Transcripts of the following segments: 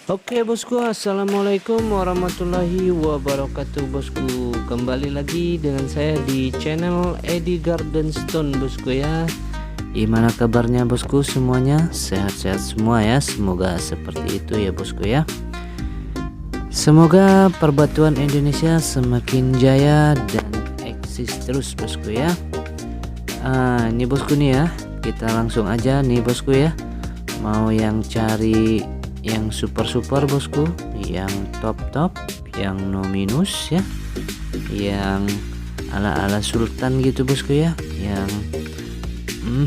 Oke bosku, assalamualaikum warahmatullahi wabarakatuh bosku. Kembali lagi dengan saya di channel Edi Garden Stone bosku ya. Gimana kabarnya bosku semuanya? Sehat-sehat semua ya. Semoga seperti itu ya bosku ya. Semoga perbatuan Indonesia semakin jaya dan eksis terus bosku ya. Ini bosku nih ya. Kita langsung aja nih bosku ya. Mau yang cari yang super bosku, yang top, yang no minus ya, yang ala sultan gitu bosku ya, yang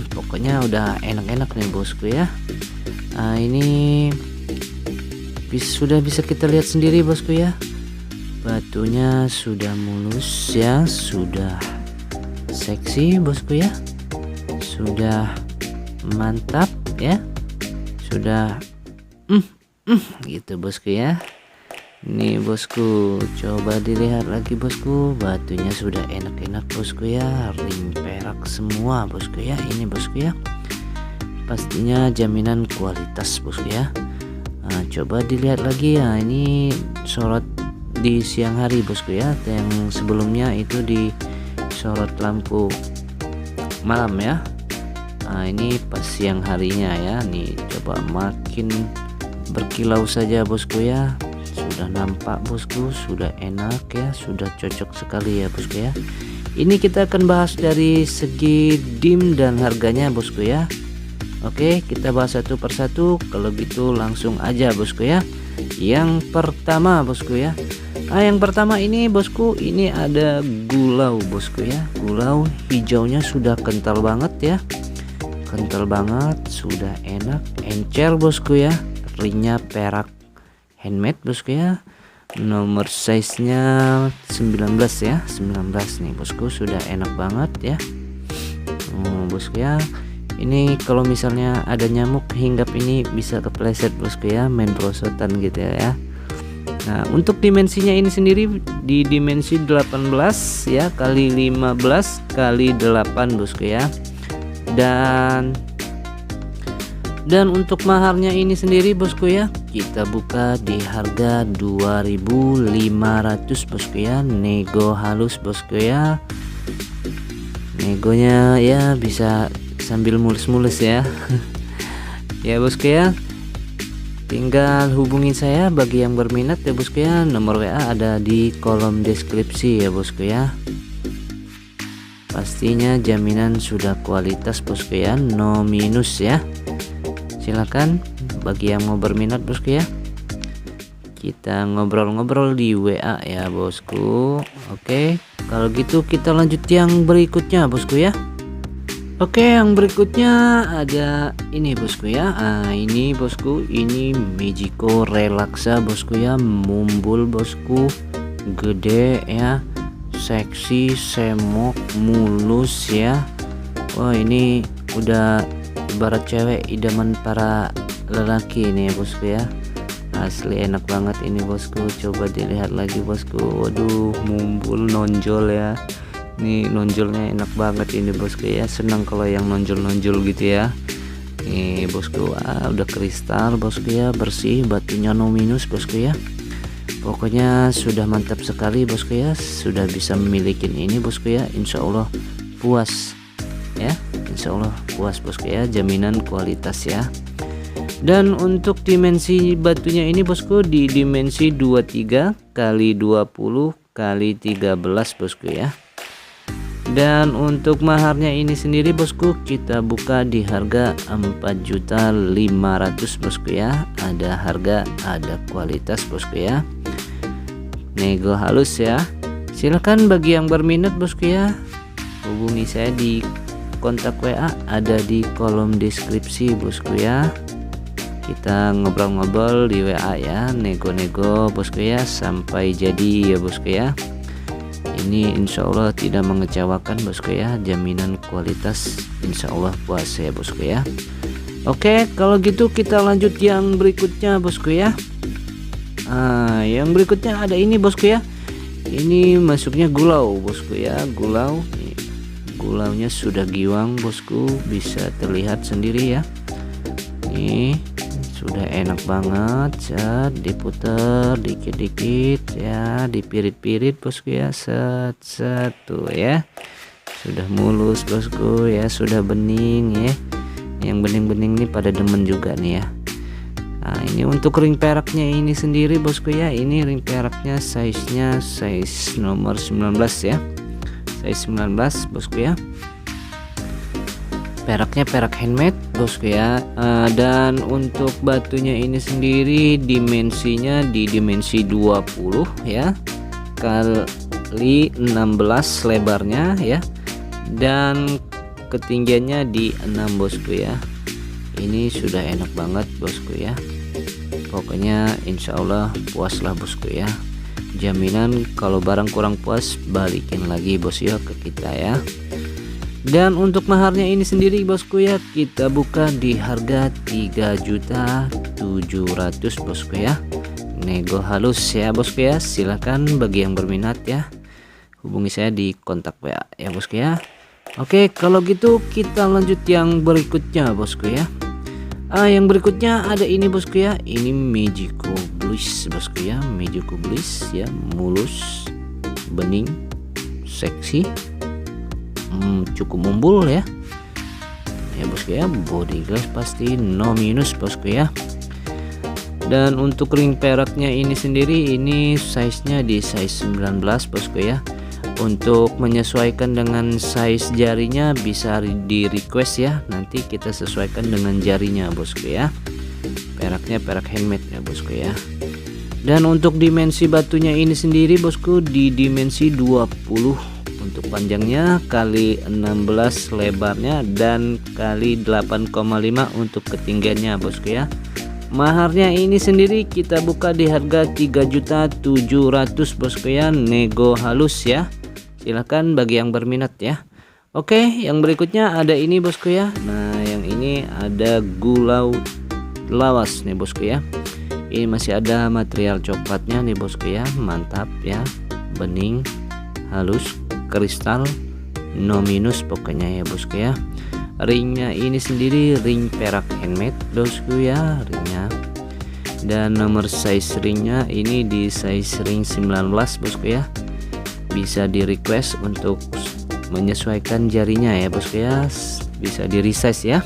pokoknya udah enak-enak nih bosku ya. Ini sudah bisa kita lihat sendiri bosku ya, batunya sudah mulus ya, sudah seksi bosku ya, sudah mantap ya, sudah gitu bosku ya. Nih bosku, coba dilihat lagi bosku, batunya sudah enak-enak bosku ya, ring perak semua bosku ya. Ini bosku ya, pastinya jaminan kualitas bosku ya. Coba dilihat lagi ya, ini sorot di siang hari bosku ya, yang sebelumnya itu di sorot lampu malam ya. Ini pas siang harinya ya, nih coba makin berkilau saja bosku ya, sudah nampak bosku, sudah enak ya, sudah cocok sekali ya bosku ya. Ini kita akan bahas dari segi dim dan harganya bosku ya. Oke, kita bahas satu persatu. Kalau gitu langsung aja bosku ya. Yang pertama bosku ya, yang pertama ini bosku, ini ada gulau bosku ya. Gulau hijaunya sudah kental banget ya, kental banget, sudah enak, encer bosku ya. Ringnya perak handmade bosku ya, nomor size nya 19 ya, 19 nih bosku, sudah enak banget ya. Bosku ya, ini kalau misalnya ada nyamuk hinggap ini bisa kepleset bosku ya, main perosotan gitu ya. Nah, untuk dimensinya ini sendiri di dimensi 18 ya kali 15 kali 8 bosku ya. Dan untuk maharnya ini sendiri bosku ya, kita buka di harga 2.500 bosku ya, nego halus bosku ya. Negonya ya bisa sambil mulus-mulus ya. Ya bosku ya, tinggal hubungi saya bagi yang berminat ya bosku ya. Nomor WA ada di kolom deskripsi ya bosku ya. Pastinya jaminan sudah kualitas bosku ya, no minus ya. Silakan bagi yang mau berminat bosku ya, kita ngobrol-ngobrol di WA ya bosku. Oke, kalau gitu kita lanjut yang berikutnya bosku ya. Oke, yang berikutnya ada ini bosku ya. Ini bosku, ini Magico Relaxa bosku ya, mumbul bosku, gede ya, seksi, semok, mulus ya. Wah, ini udah ibarat cewek idaman para lelaki ini ya bosku ya. Asli enak banget ini bosku, coba dilihat lagi bosku. Waduh, mumbul nonjol ya. Nih nonjolnya enak banget ini bosku ya, senang kalau yang nonjol-nonjol gitu ya. Nih bosku, udah kristal bosku ya, bersih, batunya no minus bosku ya. Pokoknya sudah mantap sekali bosku ya, sudah bisa memiliki ini bosku ya. Insya Allah puas ya, Insya Allah puas bosku ya, jaminan kualitas ya. Dan untuk dimensi batunya ini bosku di dimensi 23 kali 20 kali 13 bosku ya. Dan untuk maharnya ini sendiri bosku, kita buka di harga 4.500 bosku ya. Ada harga, ada kualitas bosku ya, nego halus ya. Silakan bagi yang berminat bosku ya, hubungi saya di kontak WA ada di kolom deskripsi bosku ya. Kita ngobrol-ngobrol di WA ya, nego-nego bosku ya, sampai jadi ya bosku ya. Ini insya Allah tidak mengecewakan bosku ya, jaminan kualitas insya Allah puas ya bosku ya. Oke, kalau gitu kita lanjut yang berikutnya bosku ya. Yang berikutnya ada ini bosku ya. Ini masuknya gulau bosku ya, gulau. Gulaunya sudah giwang bosku, bisa terlihat sendiri ya. Nih sudah enak banget. Set, diputer dikit-dikit ya, dipirit-pirit bosku ya. Set set tuh ya, sudah mulus bosku ya, sudah bening ya. Yang bening-bening nih pada demen juga nih ya. Nah, ini untuk ring peraknya ini sendiri bosku ya. Ini ring peraknya size nomor 19 ya. Size 19 bosku ya. Peraknya perak handmade bosku ya. Dan untuk batunya ini sendiri dimensinya di dimensi 20 ya, kali 16 lebarnya ya, dan ketinggiannya di 6 bosku ya. Ini sudah enak banget bosku ya. Pokoknya insya Allah puaslah bosku ya. Jaminan kalau barang kurang puas balikin lagi bos ya ke kita ya. Dan untuk maharnya ini sendiri bosku ya, kita buka di harga 3.700.000 bosku ya. Nego halus ya bosku ya. Silahkan bagi yang berminat ya, hubungi saya di kontak WA ya bosku ya. Oke, kalau gitu kita lanjut yang berikutnya bosku ya. Yang berikutnya ada ini bosku ya. Ini Magico Bliss bosku ya. Magico Bliss ya, mulus, bening, seksi, cukup mumbul ya. Ya bosku ya, body glass pasti no minus bosku ya. Dan untuk ring peraknya ini sendiri, ini size nya di size 19 bosku ya. Untuk menyesuaikan dengan size jarinya bisa di request ya, nanti kita sesuaikan dengan jarinya bosku ya. Peraknya perak handmade ya bosku ya. Dan untuk dimensi batunya ini sendiri bosku di dimensi 20 untuk panjangnya, kali 16 lebarnya, dan kali 8,5 untuk ketinggiannya bosku ya. Maharnya ini sendiri kita buka di harga 3.700.000 bosku ya. Nego halus ya. Silahkan bagi yang berminat ya. Oke, yang berikutnya ada ini bosku ya. Nah, yang ini ada gulau lawas nih bosku ya. Ini masih ada material coklatnya nih bosku ya. Mantap ya, bening, halus, kristal, no minus pokoknya ya bosku ya. Ringnya ini sendiri ring perak handmade bosku ya, ringnya. Dan nomor size ringnya ini di size ring 19 bosku ya. Bisa di request untuk menyesuaikan jarinya ya bosku ya, bisa di resize ya.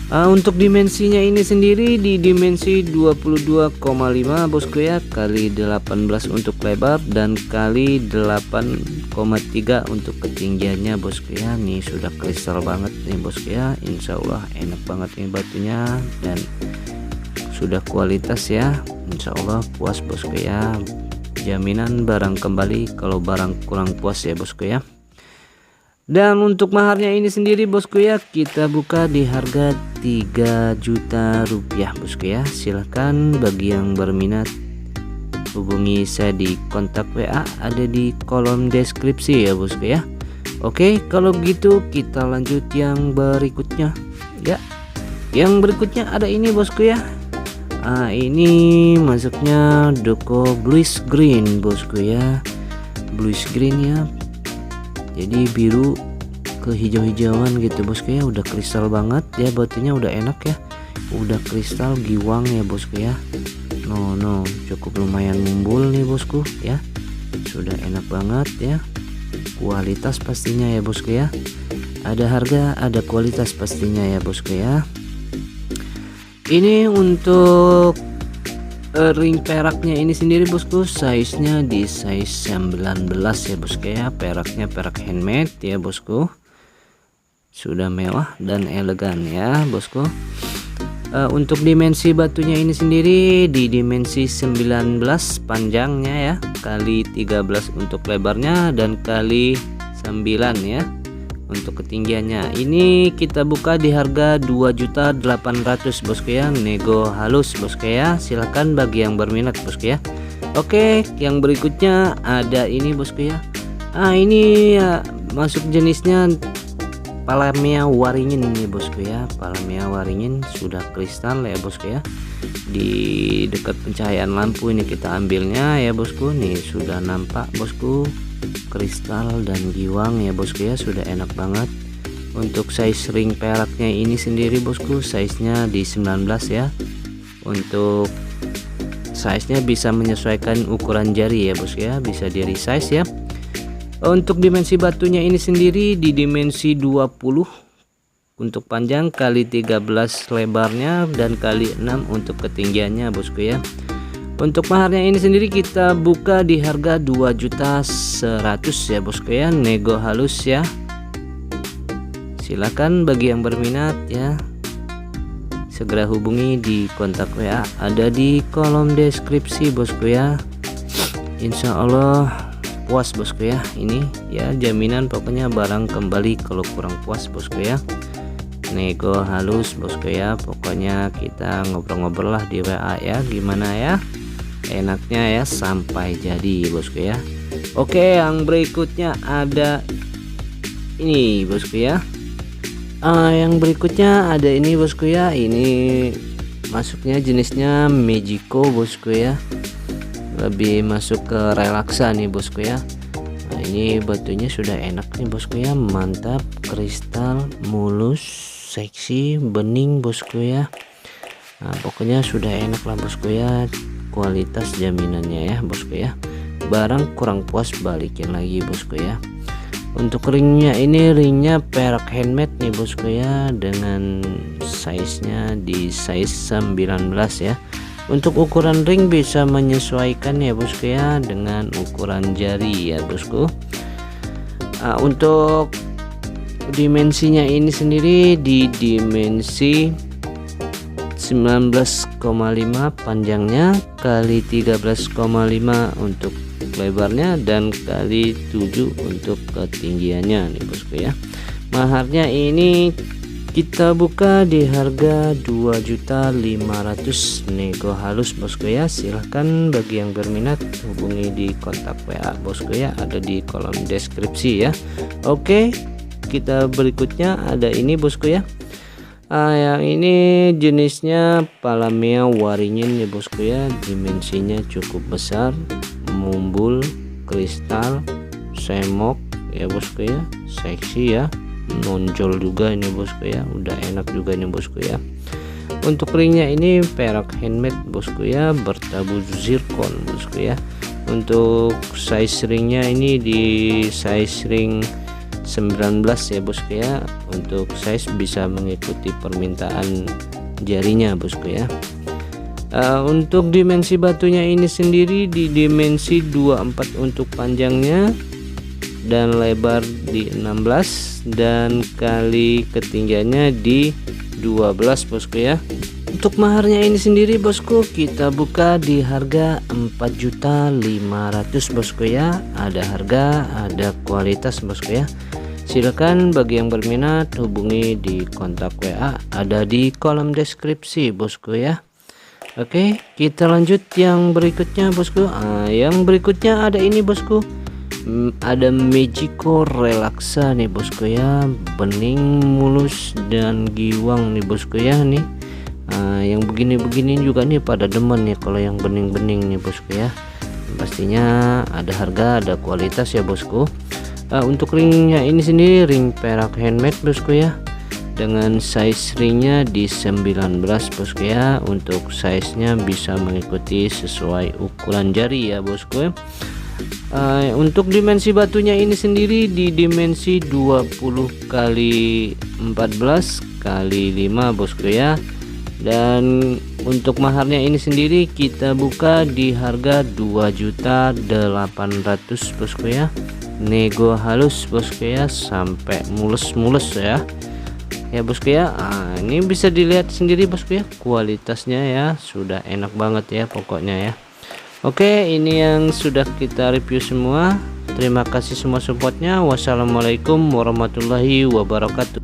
Untuk dimensinya ini sendiri di dimensi 22,5 bosku ya, kali 18 untuk lebar, dan kali 8,3 untuk ketinggiannya bosku ya. Nih sudah kristal banget nih bosku ya. Insya Allah enak banget nih batunya, dan sudah kualitas ya. Insya Allah puas bosku ya. Jaminan barang kembali kalau barang kurang puas ya bosku ya. Dan untuk maharnya ini sendiri bosku ya, kita buka di harga 3 juta rupiah bosku ya. Silahkan bagi yang berminat hubungi saya di kontak WA, ada di kolom deskripsi ya bosku ya. Oke, kalau gitu kita lanjut yang berikutnya ya. Yang berikutnya ada ini bosku ya. Ini masuknya Doko bluish green bosku ya. Bluish green ya, jadi biru ke hijau-hijauan gitu bosku ya. Udah kristal banget ya, batunya udah enak ya, udah kristal giwang ya bosku ya. No cukup lumayan mumbul nih bosku ya. Sudah enak banget ya, kualitas pastinya ya bosku ya. Ada harga, ada kualitas pastinya ya bosku ya. Ini untuk ring peraknya ini sendiri bosku, size nya di size 19 ya bosku ya. Peraknya perak handmade ya bosku, sudah mewah dan elegan ya bosku. Untuk dimensi batunya ini sendiri di dimensi 19 panjangnya ya, kali 13 untuk lebarnya, dan kali 9 ya untuk ketinggiannya. Ini kita buka di harga 2.800.000 bosku ya. Nego halus bosku ya. Silakan bagi yang berminat bosku ya. Oke, yang berikutnya ada ini bosku ya. Ini ya, masuk jenisnya Palamea waringin nih bosku ya. Palamea waringin sudah kristal ya bosku ya. Di dekat pencahayaan lampu ini kita ambilnya ya bosku. Nih sudah nampak bosku, kristal dan giwang ya bosku ya. Sudah enak banget, Untuk size ring peraknya ini sendiri bosku, size nya di 19 ya. Untuk size nya bisa menyesuaikan ukuran jari ya bos ya, bisa di resize ya. Untuk dimensi batunya ini sendiri di dimensi 20 untuk panjang kali 13 lebarnya dan kali 6 untuk ketinggiannya bosku ya. Untuk maharnya ini sendiri kita buka di harga 2.100.000 ya bosku ya, nego halus ya. Silakan bagi yang berminat ya, segera hubungi di kontak WA ada di kolom deskripsi bosku ya. Insya Allah puas bosku ya, ini ya jaminan pokoknya barang kembali kalau kurang puas bosku ya. Nego halus bosku ya, pokoknya kita ngobrol-ngobrol lah di WA ya, gimana ya enaknya ya sampai jadi bosku ya. Oke, yang berikutnya ada ini bosku ya. Yang berikutnya ada ini bosku ya, ini masuknya jenisnya Magico bosku ya, lebih masuk ke relaksa nih bosku ya. Nah ini batunya sudah enak nih bosku ya, mantap, kristal, mulus, seksi, bening bosku ya. Nah pokoknya sudah enak lah bosku ya, kualitas jaminannya ya bosku ya, barang kurang puas balikin lagi bosku ya. Untuk ringnya ini ringnya perak handmade nih bosku ya, dengan size nya di size 19 ya. Untuk ukuran ring bisa menyesuaikan ya bosku ya dengan ukuran jari ya bosku. Untuk dimensinya ini sendiri di dimensi 19,5 panjangnya kali 13,5 untuk lebarnya dan kali 7 untuk ketinggiannya nih bosku ya. Maharnya ini kita buka di harga 2.500.000 nego halus bosku ya. Silahkan bagi yang berminat hubungi di kontak WA bosku ya, ada di kolom deskripsi ya. Oke, kita berikutnya ada ini bosku ya. Yang ini jenisnya Palamea waringin ya bosku ya, dimensinya cukup besar, mumbul, kristal, semok ya bosku ya, seksi ya, nonjol juga ini bosku ya, udah enak juga ini bosku ya. Untuk ringnya ini perak handmade bosku ya, bertabu zircon bosku ya. Untuk size ringnya ini di size ring 19 ya bosku ya. Untuk size bisa mengikuti permintaan jarinya bosku ya. Untuk dimensi batunya ini sendiri di dimensi 24 untuk panjangnya dan lebar di 16 dan kali ketinggiannya di 12 bosku ya. Untuk maharnya ini sendiri bosku kita buka di harga 4.500.000 bosku ya. Ada harga, ada kualitas bosku ya. Silakan bagi yang berminat hubungi di kontak WA ada di kolom deskripsi bosku ya. Oke, kita lanjut yang berikutnya bosku. Yang berikutnya ada ini bosku, ada Magico relaksa nih bosku ya, bening, mulus dan giwang nih bosku ya nih. Yang begini-begini juga nih pada demen nih kalau yang bening-bening nih bosku ya. Pastinya ada harga, ada kualitas ya bosku. Untuk ringnya ini sendiri ring perak handmade bosku ya, dengan size ringnya di 19 bosku ya. Untuk size nya bisa mengikuti sesuai ukuran jari ya bosku ya. Untuk dimensi batunya ini sendiri di dimensi 20 kali 14 kali 5 bosku ya. Dan untuk maharnya ini sendiri kita buka di harga 2.800.000 bosku ya, nego halus bosku ya, sampai mulus-mulus ya bosku ya. Ini bisa dilihat sendiri bosku ya, kualitasnya ya sudah enak banget ya pokoknya ya. Oke, ini yang sudah kita review semua. Terima kasih semua supportnya. Wassalamualaikum warahmatullahi wabarakatuh.